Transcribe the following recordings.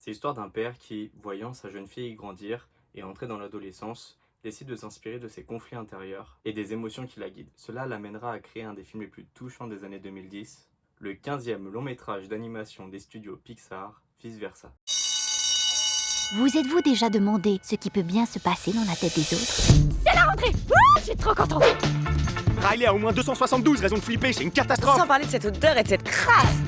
C'est l'histoire d'un père qui, voyant sa jeune fille grandir et entrer dans l'adolescence, décide de s'inspirer de ses conflits intérieurs et des émotions qui la guident. Cela l'amènera à créer un des films les plus touchants des années 2010, le 15e long métrage d'animation des studios Pixar, Vice Versa. Vous êtes-vous déjà demandé ce qui peut bien se passer dans la tête des autres? C'est la rentrée! Ouh, je suis trop contente! Riley a au moins 272 raisons de flipper, c'est une catastrophe! Sans parler de cette odeur et de cette crasse!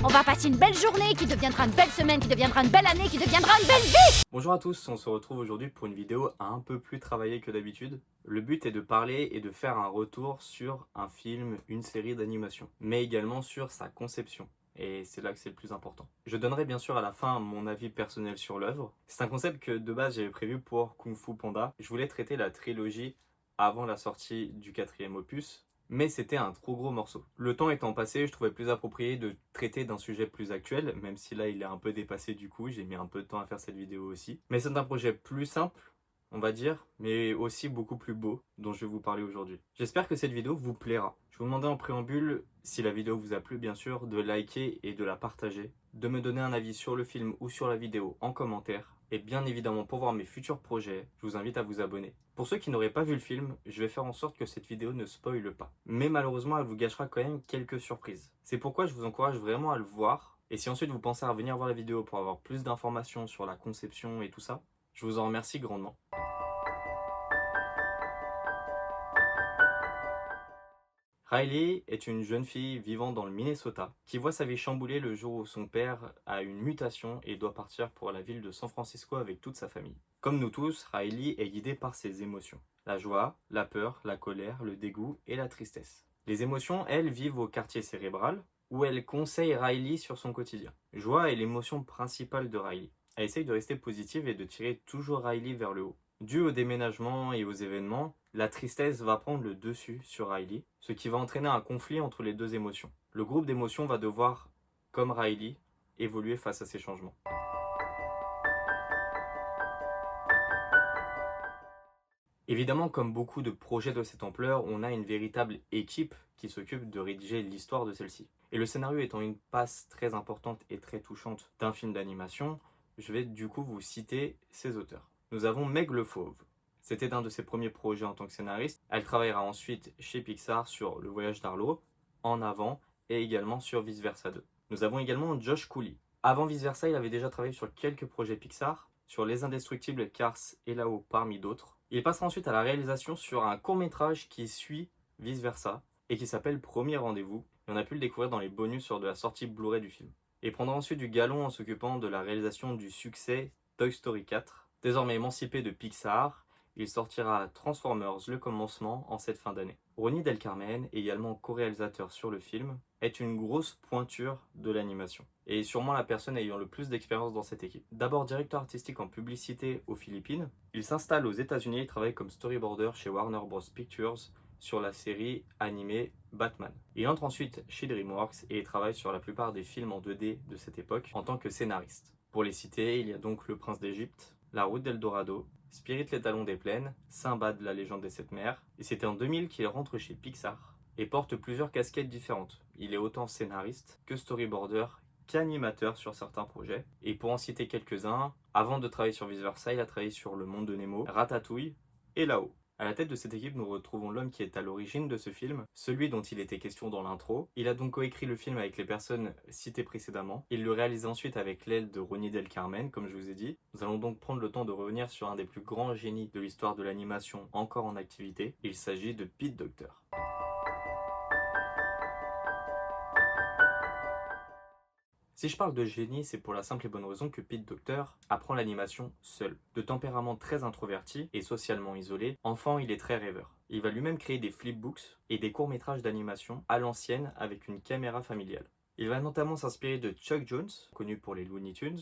On va passer une belle journée qui deviendra une belle semaine, qui deviendra une belle année, qui deviendra une belle vie! Bonjour à tous, on se retrouve aujourd'hui pour une vidéo un peu plus travaillée que d'habitude. Le but est de parler et de faire un retour sur un film, une série d'animation, mais également sur sa conception. Et c'est là que c'est le plus important. Je donnerai bien sûr à la fin mon avis personnel sur l'œuvre. C'est un concept que de base j'avais prévu pour Kung Fu Panda. Je voulais traiter la trilogie avant la sortie du 4e opus, mais c'était un trop gros morceau. Le temps étant passé, je trouvais plus approprié de traiter d'un sujet plus actuel, même si là il est un peu dépassé du coup, j'ai mis un peu de temps à faire cette vidéo aussi. Mais c'est un projet plus simple, on va dire, mais aussi beaucoup plus beau, dont je vais vous parler aujourd'hui. J'espère que cette vidéo vous plaira. Je vous demandais en préambule, si la vidéo vous a plu bien sûr, de liker et de la partager, de me donner un avis sur le film ou sur la vidéo en commentaire, et bien évidemment pour voir mes futurs projets, je vous invite à vous abonner. Pour ceux qui n'auraient pas vu le film, je vais faire en sorte que cette vidéo ne spoile pas. Mais malheureusement, elle vous gâchera quand même quelques surprises. C'est pourquoi je vous encourage vraiment à le voir, et si ensuite vous pensez à revenir voir la vidéo pour avoir plus d'informations sur la conception et tout ça, je vous en remercie grandement. Riley est une jeune fille vivant dans le Minnesota qui voit sa vie chamboulée le jour où son père a une mutation et doit partir pour la ville de San Francisco avec toute sa famille. Comme nous tous, Riley est guidée par ses émotions. La joie, la peur, la colère, le dégoût et la tristesse. Les émotions, elles, vivent au quartier cérébral où elles conseillent Riley sur son quotidien. Joie est l'émotion principale de Riley. Elle essaye de rester positive et de tirer toujours Riley vers le haut. Dû au déménagement et aux événements, la tristesse va prendre le dessus sur Riley, ce qui va entraîner un conflit entre les deux émotions. Le groupe d'émotions va devoir, comme Riley, évoluer face à ces changements. Évidemment, comme beaucoup de projets de cette ampleur, on a une véritable équipe qui s'occupe de rédiger l'histoire de celle-ci. Et le scénario étant une passe très importante et très touchante d'un film d'animation, je vais du coup vous citer ses auteurs. Nous avons Meg Le Fauve. C'était un de ses premiers projets en tant que scénariste. Elle travaillera ensuite chez Pixar sur Le Voyage d'Arlo, En Avant et également sur Vice Versa 2. Nous avons également Josh Cooley. Avant Vice Versa, il avait déjà travaillé sur quelques projets Pixar, sur Les Indestructibles, Cars et Là-haut parmi d'autres. Il passera ensuite à la réalisation sur un court-métrage qui suit Vice Versa et qui s'appelle Premier Rendez-vous. Et on a pu le découvrir dans les bonus sur de la sortie Blu-ray du film. Il prendra ensuite du galon en s'occupant de la réalisation du succès Toy Story 4. Désormais émancipé de Pixar, il sortira Transformers le commencement en cette fin d'année. Ronnie Del Carmen, également co-réalisateur sur le film, est une grosse pointure de l'animation et sûrement la personne ayant le plus d'expérience dans cette équipe. D'abord directeur artistique en publicité aux Philippines, il s'installe aux États-Unis et travaille comme storyboarder chez Warner Bros. Pictures sur la série animée Batman. Il entre ensuite chez DreamWorks et travaille sur la plupart des films en 2D de cette époque en tant que scénariste. Pour les citer, il y a donc Le Prince d'Égypte, La Route d'Eldorado, Spirit les Talons des Plaines, Simbad la Légende des Sept Mers, et c'est en 2000 qu'il rentre chez Pixar et porte plusieurs casquettes différentes. Il est autant scénariste que storyboarder qu'animateur sur certains projets. Et pour en citer quelques-uns, avant de travailler sur Vice Versa, il a travaillé sur Le Monde de Nemo, Ratatouille et Là-haut. À la tête de cette équipe, nous retrouvons l'homme qui est à l'origine de ce film, celui dont il était question dans l'intro. Il a donc coécrit le film avec les personnes citées précédemment. Il le réalise ensuite avec l'aide de Ronnie Del Carmen, comme je vous ai dit. Nous allons donc prendre le temps de revenir sur un des plus grands génies de l'histoire de l'animation encore en activité. Il s'agit de Pete Docter. Si je parle de génie, c'est pour la simple et bonne raison que Pete Docter apprend l'animation seul. De tempérament très introverti et socialement isolé, enfant il est très rêveur. Il va lui-même créer des flipbooks et des courts-métrages d'animation à l'ancienne avec une caméra familiale. Il va notamment s'inspirer de Chuck Jones, connu pour les Looney Tunes,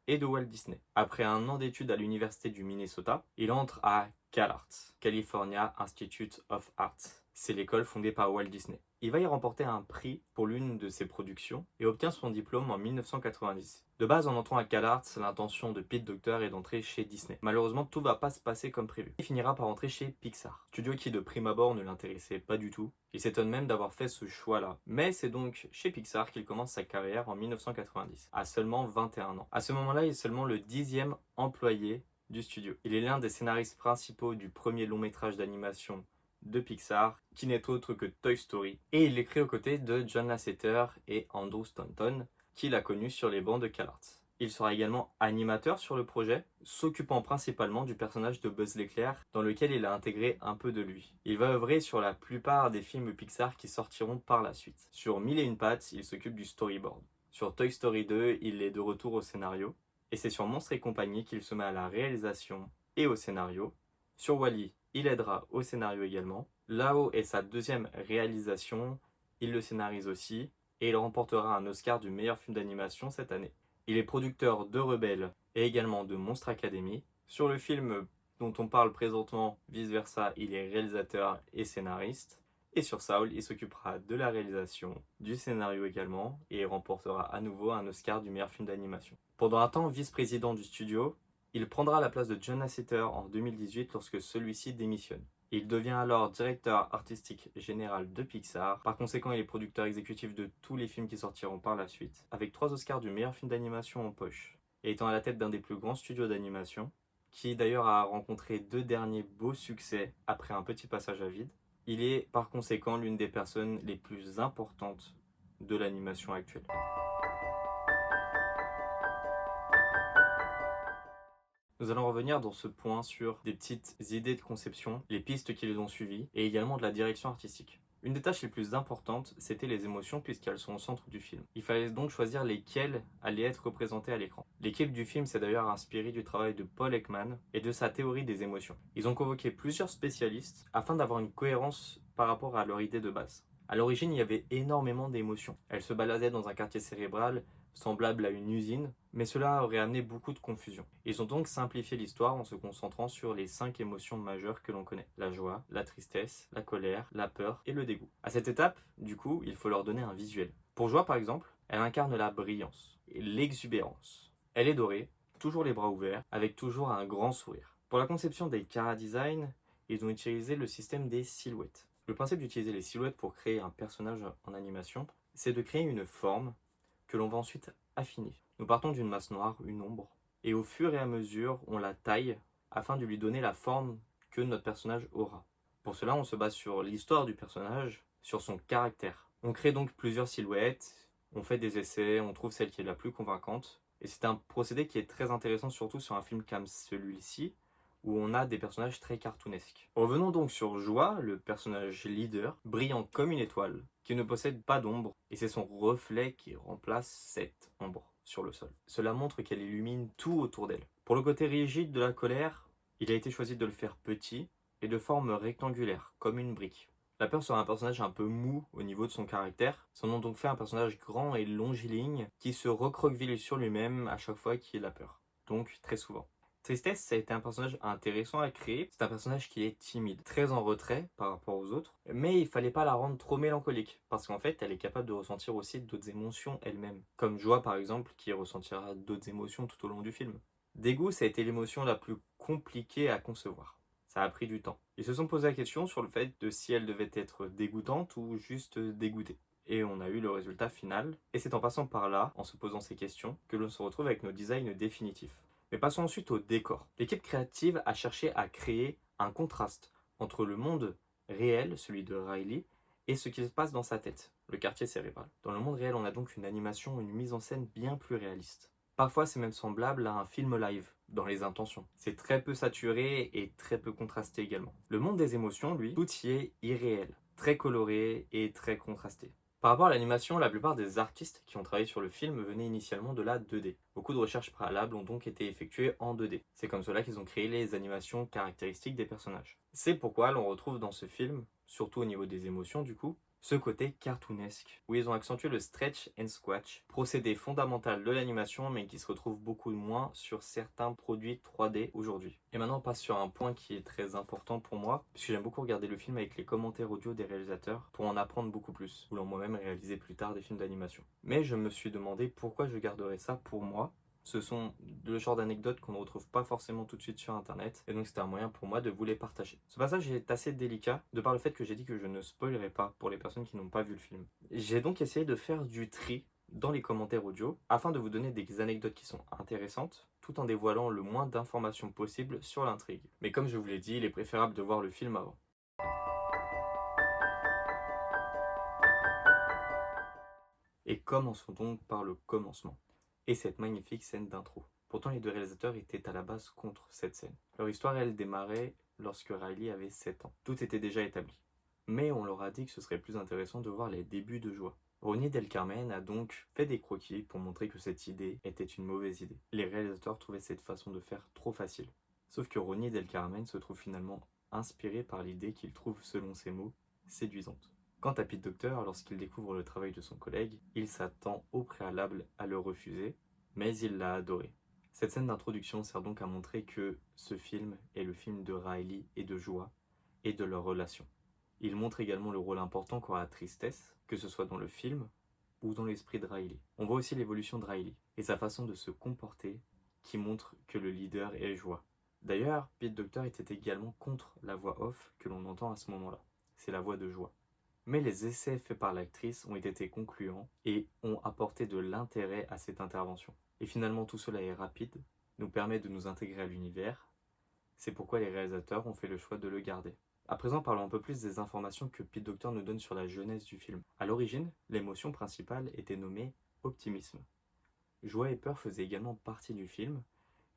et de Walt Disney. Après un an d'études à l'université du Minnesota, il entre à CalArts, California Institute of Arts. C'est l'école fondée par Walt Disney. Il va y remporter un prix pour l'une de ses productions et obtient son diplôme en 1990. De base, en entrant à CalArts, l'intention de Pete Docter est d'entrer chez Disney. Malheureusement, tout va pas se passer comme prévu. Il finira par entrer chez Pixar, studio qui de prime abord ne l'intéressait pas du tout. Il s'étonne même d'avoir fait ce choix-là. Mais c'est donc chez Pixar qu'il commence sa carrière en 1990, à seulement 21 ans. À ce moment-là, il est seulement le 10e employé du studio. Il est l'un des scénaristes principaux du premier long métrage d'animation de Pixar, qui n'est autre que Toy Story, et il l'écrit aux côtés de John Lasseter et Andrew Stanton, qu'il a connu sur les bancs de CalArts. Il sera également animateur sur le projet, s'occupant principalement du personnage de Buzz l'éclair, dans lequel il a intégré un peu de lui. Il va œuvrer sur la plupart des films Pixar qui sortiront par la suite. Sur Mille et une pattes, il s'occupe du storyboard. Sur Toy Story 2, il est de retour au scénario, et c'est sur Monstres et compagnie qu'il se met à la réalisation et au scénario. Sur Wall-E, il aidera au scénario également. Là-haut est sa deuxième réalisation, il le scénarise aussi, et il remportera un Oscar du meilleur film d'animation cette année. Il est producteur de Rebelle et également de Monstre Academy. Sur le film dont on parle présentement, Vice Versa, il est réalisateur et scénariste. Et sur Soul, il s'occupera de la réalisation, du scénario également, et il remportera à nouveau un Oscar du meilleur film d'animation. Pendant un temps vice-président du studio, il prendra la place de John Lasseter en 2018 lorsque celui-ci démissionne. Il devient alors directeur artistique général de Pixar. Par conséquent, il est producteur exécutif de tous les films qui sortiront par la suite, avec 3 Oscars du meilleur film d'animation en poche, et étant à la tête d'un des plus grands studios d'animation, qui d'ailleurs a rencontré 2 derniers beaux succès après un petit passage à vide. Il est par conséquent l'une des personnes les plus importantes de l'animation actuelle. Nous allons revenir dans ce point sur des petites idées de conception, les pistes qui les ont suivies, et également de la direction artistique. Une des tâches les plus importantes, c'était les émotions puisqu'elles sont au centre du film. Il fallait donc choisir lesquelles allaient être représentées à l'écran. L'équipe du film s'est d'ailleurs inspirée du travail de Paul Ekman et de sa théorie des émotions. Ils ont convoqué plusieurs spécialistes afin d'avoir une cohérence par rapport à leur idée de base. À l'origine, il y avait énormément d'émotions. Elles se baladaient dans un quartier cérébral semblable à une usine, mais cela aurait amené beaucoup de confusion. Ils ont donc simplifié l'histoire en se concentrant sur les 5 émotions majeures que l'on connaît. La joie, la tristesse, la colère, la peur et le dégoût. À cette étape, du coup, il faut leur donner un visuel. Pour joie par exemple, elle incarne la brillance et l'exubérance. Elle est dorée, toujours les bras ouverts, avec toujours un grand sourire. Pour la conception des chara-design, ils ont utilisé le système des silhouettes. Le principe d'utiliser les silhouettes pour créer un personnage en animation, c'est de créer une forme que l'on va ensuite affiner. Nous partons d'une masse noire, une ombre, et au fur et à mesure, on la taille afin de lui donner la forme que notre personnage aura. Pour cela, on se base sur l'histoire du personnage, sur son caractère. On crée donc plusieurs silhouettes, on fait des essais, on trouve celle qui est la plus convaincante, et c'est un procédé qui est très intéressant surtout sur un film comme celui-ci, où on a des personnages très cartoonesques. Revenons donc sur Joie, le personnage leader, brillant comme une étoile, qui ne possède pas d'ombre, et c'est son reflet qui remplace cette ombre sur le sol. Cela montre qu'elle illumine tout autour d'elle. Pour le côté rigide de la colère, il a été choisi de le faire petit et de forme rectangulaire, comme une brique. La peur sera un personnage un peu mou au niveau de son caractère, ça en a donc fait un personnage grand et longiligne qui se recroqueville sur lui-même à chaque fois qu'il a peur, donc très souvent. Tristesse, ça a été un personnage intéressant à créer. C'est un personnage qui est timide, très en retrait par rapport aux autres, mais il fallait pas la rendre trop mélancolique, parce qu'en fait, elle est capable de ressentir aussi d'autres émotions elle-même, comme Joie par exemple, qui ressentira d'autres émotions tout au long du film. Dégoût, ça a été l'émotion la plus compliquée à concevoir. Ça a pris du temps. Ils se sont posé la question sur le fait de si elle devait être dégoûtante ou juste dégoûtée. Et on a eu le résultat final. Et c'est en passant par là, en se posant ces questions, que l'on se retrouve avec nos designs définitifs. Mais passons ensuite au décor. L'équipe créative a cherché à créer un contraste entre le monde réel, celui de Riley, et ce qui se passe dans sa tête, le quartier cérébral. Dans le monde réel, on a donc une animation, une mise en scène bien plus réaliste. Parfois, c'est même semblable à un film live, dans les intentions. C'est très peu saturé et très peu contrasté également. Le monde des émotions, lui, tout y est irréel, très coloré et très contrasté. Par rapport à l'animation, la plupart des artistes qui ont travaillé sur le film venaient initialement de la 2D. Beaucoup de recherches préalables ont donc été effectuées en 2D. C'est comme cela qu'ils ont créé les animations caractéristiques des personnages. C'est pourquoi l'on retrouve dans ce film, surtout au niveau des émotions du coup, Ce côté cartoonesque, où ils ont accentué le stretch and squash, procédé fondamental de l'animation mais qui se retrouve beaucoup moins sur certains produits 3D aujourd'hui. Et maintenant on passe sur un point qui est très important pour moi, puisque j'aime beaucoup regarder le film avec les commentaires audio des réalisateurs pour en apprendre beaucoup plus, voulant moi-même réaliser plus tard des films d'animation. Mais je me suis demandé pourquoi je garderais ça pour moi. Ce sont le genre d'anecdotes qu'on ne retrouve pas forcément tout de suite sur internet, et donc c'était un moyen pour moi de vous les partager. Ce passage est assez délicat, de par le fait que j'ai dit que je ne spoilerai pas pour les personnes qui n'ont pas vu le film. J'ai donc essayé de faire du tri dans les commentaires audio, afin de vous donner des anecdotes qui sont intéressantes, tout en dévoilant le moins d'informations possible sur l'intrigue. Mais comme je vous l'ai dit, il est préférable de voir le film avant. Et commençons donc par le commencement, et cette magnifique scène d'intro. Pourtant les deux réalisateurs étaient à la base contre cette scène. Leur histoire, elle, démarrait lorsque Riley avait 7 ans. Tout était déjà établi. Mais on leur a dit que ce serait plus intéressant de voir les débuts de Joie. Ronnie Del Carmen a donc fait des croquis pour montrer que cette idée était une mauvaise idée. Les réalisateurs trouvaient cette façon de faire trop facile. Sauf que Ronnie Del Carmen se trouve finalement inspiré par l'idée qu'il trouve, selon ses mots, séduisante. Quant à Pete Docter, lorsqu'il découvre le travail de son collègue, il s'attend au préalable à le refuser, mais il l'a adoré. Cette scène d'introduction sert donc à montrer que ce film est le film de Riley et de Joie, et de leur relation. Il montre également le rôle important qu'aura la tristesse, que ce soit dans le film ou dans l'esprit de Riley. On voit aussi l'évolution de Riley, et sa façon de se comporter, qui montre que le leader est Joie. D'ailleurs, Pete Docter était également contre la voix off que l'on entend à ce moment-là. C'est la voix de Joie. Mais les essais faits par l'actrice ont été concluants et ont apporté de l'intérêt à cette intervention. Et finalement tout cela est rapide, nous permet de nous intégrer à l'univers, c'est pourquoi les réalisateurs ont fait le choix de le garder. À présent parlons un peu plus des informations que Pete Docter nous donne sur la jeunesse du film. A l'origine, l'émotion principale était nommée optimisme. Joie et peur faisaient également partie du film,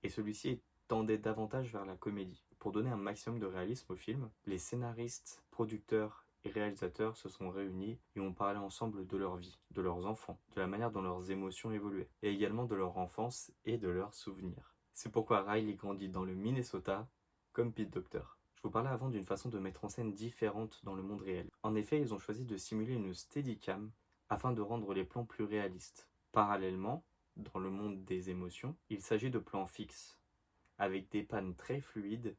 et celui-ci tendait davantage vers la comédie. Pour donner un maximum de réalisme au film, les scénaristes, producteurs et réalisateurs se sont réunis et ont parlé ensemble de leur vie, de leurs enfants, de la manière dont leurs émotions évoluaient, et également de leur enfance et de leurs souvenirs. C'est pourquoi Riley grandit dans le Minnesota, comme Pete Docter. Je vous parlais avant d'une façon de mettre en scène différente dans le monde réel. En effet, ils ont choisi de simuler une steadicam afin de rendre les plans plus réalistes. Parallèlement, dans le monde des émotions, il s'agit de plans fixes, avec des pannes très fluides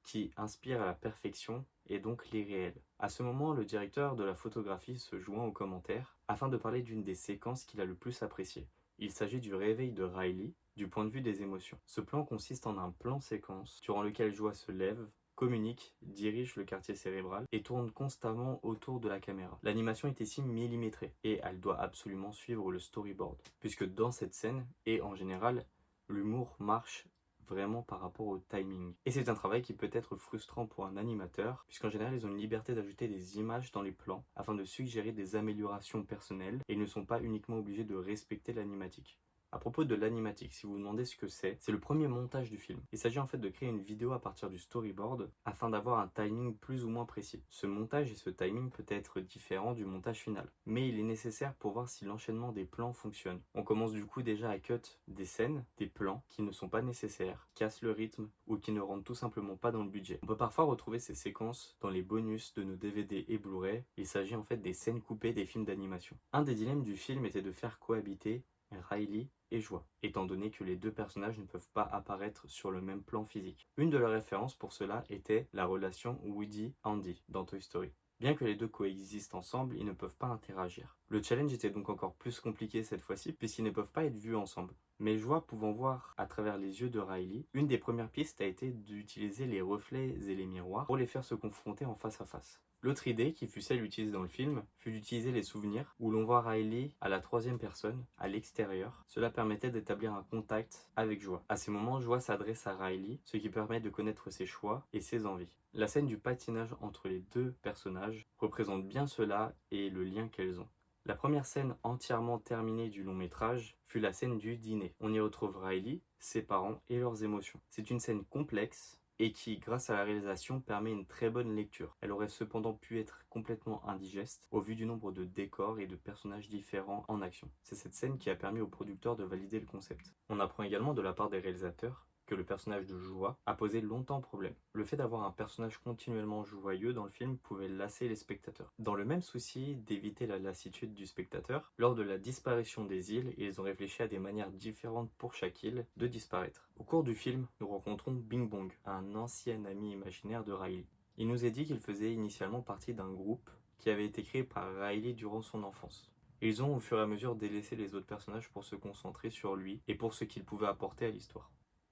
qui inspirent à la perfection et donc l'irréel. À ce moment, le directeur de la photographie se joint aux commentaires afin de parler d'une des séquences qu'il a le plus appréciées. Il s'agit du réveil de Riley du point de vue des émotions. Ce plan consiste en un plan séquence durant lequel Joie se lève, communique, dirige le quartier cérébral et tourne constamment autour de la caméra. L'animation est ici millimétrée et elle doit absolument suivre le storyboard, puisque dans cette scène, et en général, l'humour marche vraiment par rapport au timing. Et c'est un travail qui peut être frustrant pour un animateur, puisqu'en général ils ont une liberté d'ajouter des images dans les plans afin de suggérer des améliorations personnelles et ils ne sont pas uniquement obligés de respecter l'animatique. À propos de l'animatique, si vous vous demandez ce que c'est le premier montage du film. Il s'agit en fait de créer une vidéo à partir du storyboard afin d'avoir un timing plus ou moins précis. Ce montage et ce timing peut être différent du montage final, mais il est nécessaire pour voir si l'enchaînement des plans fonctionne. On commence du coup déjà à cut des scènes, des plans qui ne sont pas nécessaires, cassent le rythme ou qui ne rentrent tout simplement pas dans le budget. On peut parfois retrouver ces séquences dans les bonus de nos DVD et Blu-ray. Il s'agit en fait des scènes coupées des films d'animation. Un des dilemmes du film était de faire cohabiter Riley et Joie, étant donné que les deux personnages ne peuvent pas apparaître sur le même plan physique. Une de leurs références pour cela était la relation Woody-Andy dans Toy Story. Bien que les deux coexistent ensemble, ils ne peuvent pas interagir. Le challenge était donc encore plus compliqué cette fois-ci, puisqu'ils ne peuvent pas être vus ensemble. Mais Joie pouvant voir à travers les yeux de Riley, une des premières pistes a été d'utiliser les reflets et les miroirs pour les faire se confronter en face à face. L'autre idée, qui fut celle utilisée dans le film, fut d'utiliser les souvenirs, où l'on voit Riley à la troisième personne, à l'extérieur. Cela permettait d'établir un contact avec Joie. À ces moments, Joie s'adresse à Riley, ce qui permet de connaître ses choix et ses envies. La scène du patinage entre les deux personnages représente bien cela et le lien qu'elles ont. La première scène entièrement terminée du long métrage fut la scène du dîner. On y retrouve Riley, ses parents et leurs émotions. C'est une scène complexe et qui, grâce à la réalisation, permet une très bonne lecture. Elle aurait cependant pu être complètement indigeste au vu du nombre de décors et de personnages différents en action. C'est cette scène qui a permis aux producteurs de valider le concept. On apprend également de la part des réalisateurs que le personnage de Joie, a posé longtemps problème. Le fait d'avoir un personnage continuellement joyeux dans le film pouvait lasser les spectateurs. Dans le même souci d'éviter la lassitude du spectateur, lors de la disparition des îles, ils ont réfléchi à des manières différentes pour chaque île de disparaître. Au cours du film, nous rencontrons Bing Bong, un ancien ami imaginaire de Riley. Il nous est dit qu'il faisait initialement partie d'un groupe qui avait été créé par Riley durant son enfance. Ils ont au fur et à mesure délaissé les autres personnages pour se concentrer sur lui et pour ce qu'il pouvait apporter à l'histoire.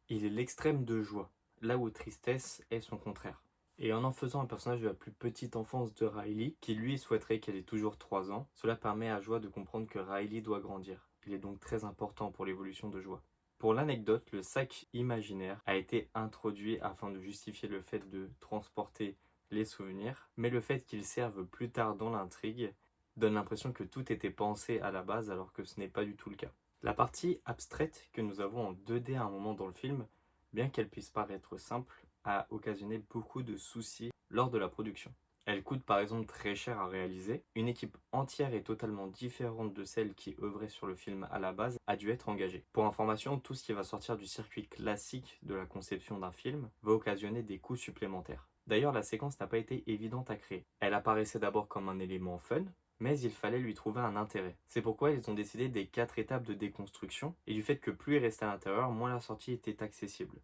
Il est l'extrême de joie, là où tristesse est son contraire. Et en faisant un personnage de la plus petite enfance de Riley, qui lui souhaiterait qu'elle ait toujours 3 ans, cela permet à Joie de comprendre que Riley doit grandir. Il est donc très important pour l'évolution de Joie. Pour l'anecdote, le sac imaginaire a été introduit afin de justifier le fait de transporter les souvenirs, mais le fait qu'il serve plus tard dans l'intrigue donne l'impression que tout était pensé à la base alors que ce n'est pas du tout le cas. La partie abstraite que nous avons en 2D à un moment dans le film, bien qu'elle puisse paraître simple, a occasionné beaucoup de soucis lors de la production. Elle coûte par exemple très cher à réaliser, une équipe entière et totalement différente de celle qui œuvrait sur le film à la base a dû être engagée. Pour information, tout ce qui va sortir du circuit classique de la conception d'un film va occasionner des coûts supplémentaires. D'ailleurs, la séquence n'a pas été évidente à créer. Elle apparaissait d'abord comme un élément fun, mais il fallait lui trouver un intérêt. C'est pourquoi ils ont décidé des 4 étapes de déconstruction et du fait que plus il restait à l'intérieur, moins la sortie était accessible,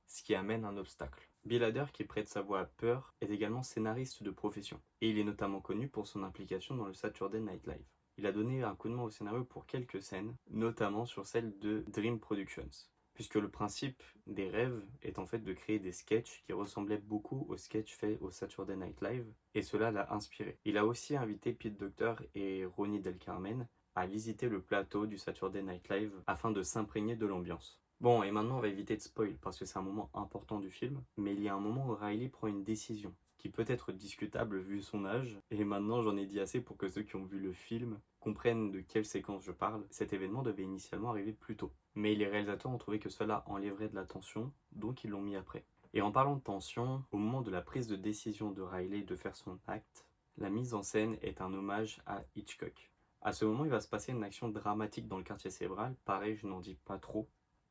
ce qui amène un obstacle. Bill Hader, qui prête sa voix à Peur, est également scénariste de profession, et il est notamment connu pour son implication dans le Saturday Night Live. Il a donné un coup de main au scénario pour quelques scènes, notamment sur celle de Dream Productions, puisque le principe des rêves est en fait de créer des sketchs qui ressemblaient beaucoup aux sketchs faits au Saturday Night Live, et cela l'a inspiré. Il a aussi invité Pete Docter et Ronnie Del Carmen à visiter le plateau du Saturday Night Live afin de s'imprégner de l'ambiance. Bon, et maintenant on va éviter de spoil parce que c'est un moment important du film, mais il y a un moment où Riley prend une décision qui peut être discutable vu son âge, et maintenant j'en ai dit assez pour que ceux qui ont vu le film comprennent de quelle séquence je parle. Cet événement devait initialement arriver plus tôt, mais les réalisateurs ont trouvé que cela enlèverait de la tension, donc ils l'ont mis après. Et en parlant de tension, au moment de la prise de décision de Riley de faire son acte, la mise en scène est un hommage à Hitchcock. À ce moment, il va se passer une action dramatique dans le quartier cérébral, pareil, je n'en dis pas trop.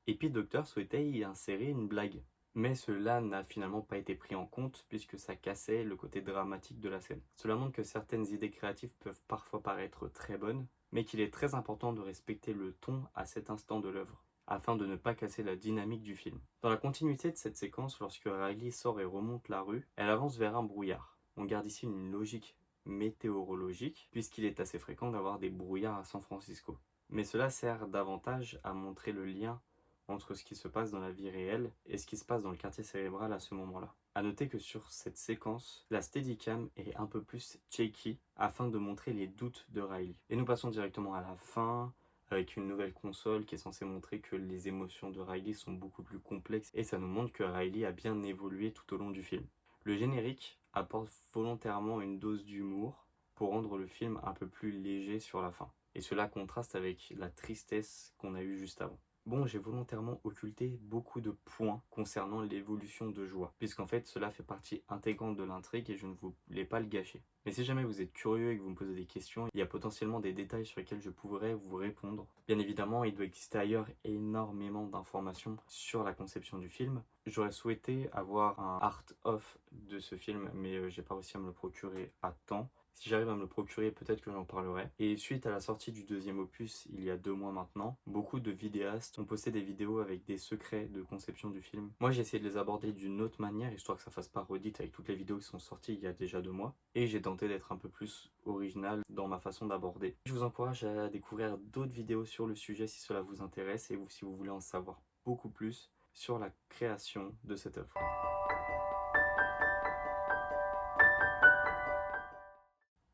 Et puis Docteur souhaitait y insérer une blague. Mais cela n'a finalement pas été pris en compte puisque ça cassait le côté dramatique de la scène. Cela montre que certaines idées créatives peuvent parfois paraître très bonnes, mais qu'il est très important de respecter le ton à cet instant de l'œuvre, afin de ne pas casser la dynamique du film. Dans la continuité de cette séquence, lorsque Riley sort et remonte la rue, elle avance vers un brouillard. On garde ici une logique météorologique, puisqu'il est assez fréquent d'avoir des brouillards à San Francisco. Mais cela sert davantage à montrer le lien entre ce qui se passe dans la vie réelle et ce qui se passe dans le quartier cérébral à ce moment-là. A noter que sur cette séquence, la Steadicam est un peu plus shaky afin de montrer les doutes de Riley. Et nous passons directement à la fin, avec une nouvelle console qui est censée montrer que les émotions de Riley sont beaucoup plus complexes et ça nous montre que Riley a bien évolué tout au long du film. Le générique apporte volontairement une dose d'humour pour rendre le film un peu plus léger sur la fin. Et cela contraste avec la tristesse qu'on a eue juste avant. Bon, j'ai volontairement occulté beaucoup de points concernant l'évolution de Joie, puisqu'en fait cela fait partie intégrante de l'intrigue et je ne voulais pas le gâcher. Mais si jamais vous êtes curieux et que vous me posez des questions, il y a potentiellement des détails sur lesquels je pourrais vous répondre. Bien évidemment, il doit exister ailleurs énormément d'informations sur la conception du film. J'aurais souhaité avoir un art-off de ce film, mais j'ai pas réussi à me le procurer à temps. Si j'arrive à me le procurer, peut-être que j'en parlerai. Et suite à la sortie du deuxième opus, il y a 2 mois maintenant, beaucoup de vidéastes ont posté des vidéos avec des secrets de conception du film. Moi, j'ai essayé de les aborder d'une autre manière, histoire que ça fasse pas redite avec toutes les vidéos qui sont sorties il y a déjà 2 mois. Et j'ai tenté d'être un peu plus original dans ma façon d'aborder. Je vous encourage à découvrir d'autres vidéos sur le sujet si cela vous intéresse et si vous voulez en savoir beaucoup plus sur la création de cette œuvre.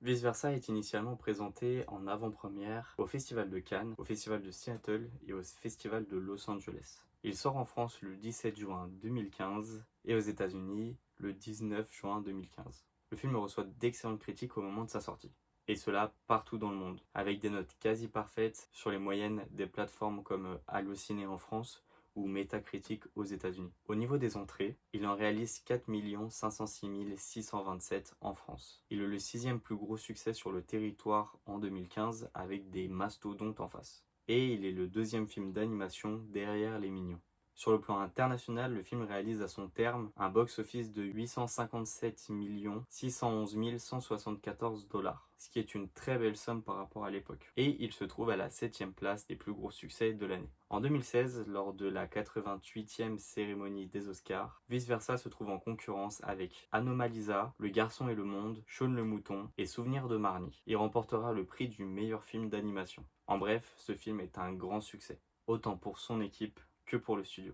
Vice Versa est initialement présenté en avant-première au Festival de Cannes, au Festival de Seattle et au Festival de Los Angeles. Il sort en France le 17 juin 2015 et aux États-Unis le 19 juin 2015. Le film reçoit d'excellentes critiques au moment de sa sortie. Et cela partout dans le monde, avec des notes quasi parfaites sur les moyennes des plateformes comme Allociné en France ou Metacritic aux États-Unis. Au niveau des entrées, il en réalise 4 506 627 en France. Il est le 6e plus gros succès sur le territoire en 2015 avec des mastodontes en face. Et il est le 2e film d'animation derrière Les Mignons. Sur le plan international, le film réalise à son terme un box-office de 857 611 174 $, ce qui est une très belle somme par rapport à l'époque. Et il se trouve à la 7e place des plus gros succès de l'année. En 2016, lors de la 88e cérémonie des Oscars, Vice Versa se trouve en concurrence avec Anomalisa, Le Garçon et le Monde, Shaun le Mouton et Souvenirs de Marnie. Il remportera le prix du meilleur film d'animation. En bref, ce film est un grand succès, autant pour son équipe que pour le studio.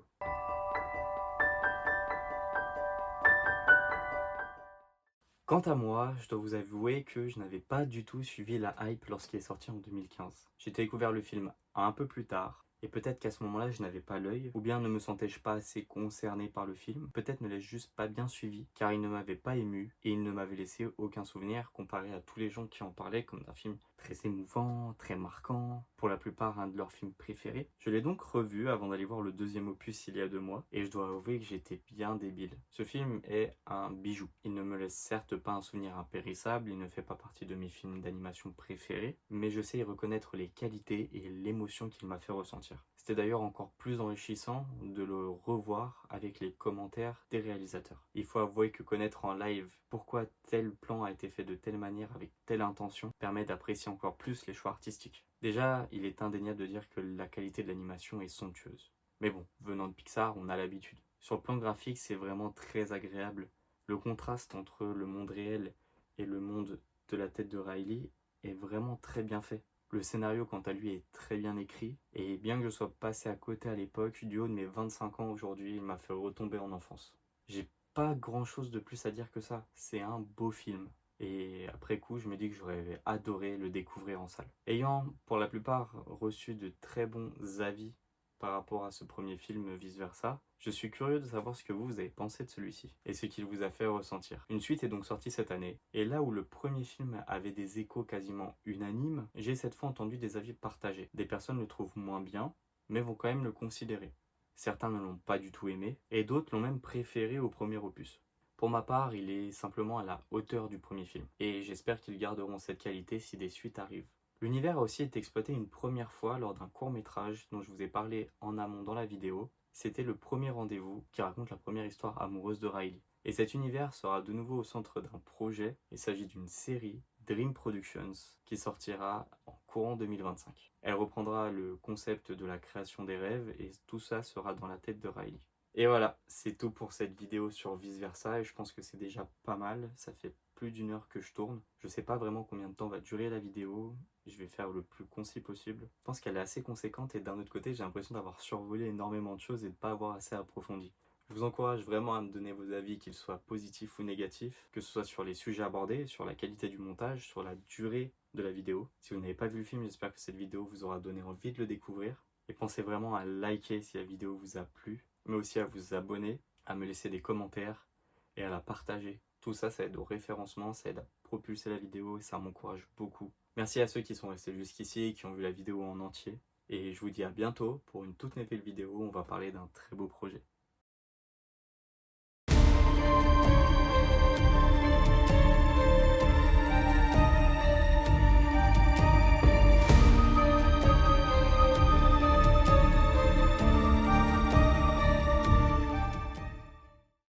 Quant à moi, je dois vous avouer que je n'avais pas du tout suivi la hype lorsqu'il est sorti en 2015. J'ai découvert le film un peu plus tard, et peut-être qu'à ce moment-là je n'avais pas l'œil, ou bien ne me sentais-je pas assez concerné par le film, peut-être ne l'ai-je juste pas bien suivi, car il ne m'avait pas ému, et il ne m'avait laissé aucun souvenir comparé à tous les gens qui en parlaient comme d'un film très émouvant, très marquant, pour la plupart un de leurs films préférés. Je l'ai donc revu avant d'aller voir le deuxième opus il y a 2 mois, et je dois avouer que j'étais bien débile. Ce film est un bijou. Il ne me laisse certes pas un souvenir impérissable, il ne fait pas partie de mes films d'animation préférés, mais je sais y reconnaître les qualités et l'émotion qu'il m'a fait ressentir. C'était d'ailleurs encore plus enrichissant de le revoir avec les commentaires des réalisateurs. Il faut avouer que connaître en live pourquoi tel plan a été fait de telle manière avec telle intention permet d'apprécier encore plus les choix artistiques. Déjà, il est indéniable de dire que la qualité de l'animation est somptueuse. Mais bon, venant de Pixar, on a l'habitude. Sur le plan graphique, c'est vraiment très agréable. Le contraste entre le monde réel et le monde de la tête de Riley est vraiment très bien fait. Le scénario, quant à lui, est très bien écrit, et bien que je sois passé à côté à l'époque, du haut de mes 25 ans aujourd'hui, il m'a fait retomber en enfance. J'ai pas grand chose de plus à dire que ça, c'est un beau film. Et après coup, je me dis que j'aurais adoré le découvrir en salle. Ayant, pour la plupart, reçu de très bons avis par rapport à ce premier film Vice Versa, je suis curieux de savoir ce que vous avez pensé de celui-ci et ce qu'il vous a fait ressentir. Une suite est donc sortie cette année, et là où le premier film avait des échos quasiment unanimes, j'ai cette fois entendu des avis partagés. Des personnes le trouvent moins bien, mais vont quand même le considérer. Certains ne l'ont pas du tout aimé, et d'autres l'ont même préféré au premier opus. Pour ma part, il est simplement à la hauteur du premier film, et j'espère qu'ils garderont cette qualité si des suites arrivent. L'univers a aussi été exploité une première fois lors d'un court-métrage dont je vous ai parlé en amont dans la vidéo. C'était Le Premier Rendez-vous qui raconte la première histoire amoureuse de Riley. Et cet univers sera de nouveau au centre d'un projet. Il s'agit d'une série, Dream Productions, qui sortira en courant 2025. Elle reprendra le concept de la création des rêves et tout ça sera dans la tête de Riley. Et voilà, c'est tout pour cette vidéo sur Vice Versa et je pense que c'est déjà pas mal. Ça fait plus d'1 heure que je tourne. Je sais pas vraiment combien de temps va durer la vidéo. Je vais faire le plus concis possible. Je pense qu'elle est assez conséquente et d'un autre côté, j'ai l'impression d'avoir survolé énormément de choses et de pas avoir assez approfondi. Je vous encourage vraiment à me donner vos avis, qu'ils soient positifs ou négatifs, que ce soit sur les sujets abordés, sur la qualité du montage, sur la durée de la vidéo. Si vous n'avez pas vu le film, j'espère que cette vidéo vous aura donné envie de le découvrir. Et pensez vraiment à liker si la vidéo vous a plu, mais aussi à vous abonner, à me laisser des commentaires et à la partager. Tout ça, ça aide au référencement, ça aide à propulser la vidéo et ça m'encourage beaucoup. Merci à ceux qui sont restés jusqu'ici et qui ont vu la vidéo en entier. Et je vous dis à bientôt pour une toute nouvelle vidéo où on va parler d'un très beau projet.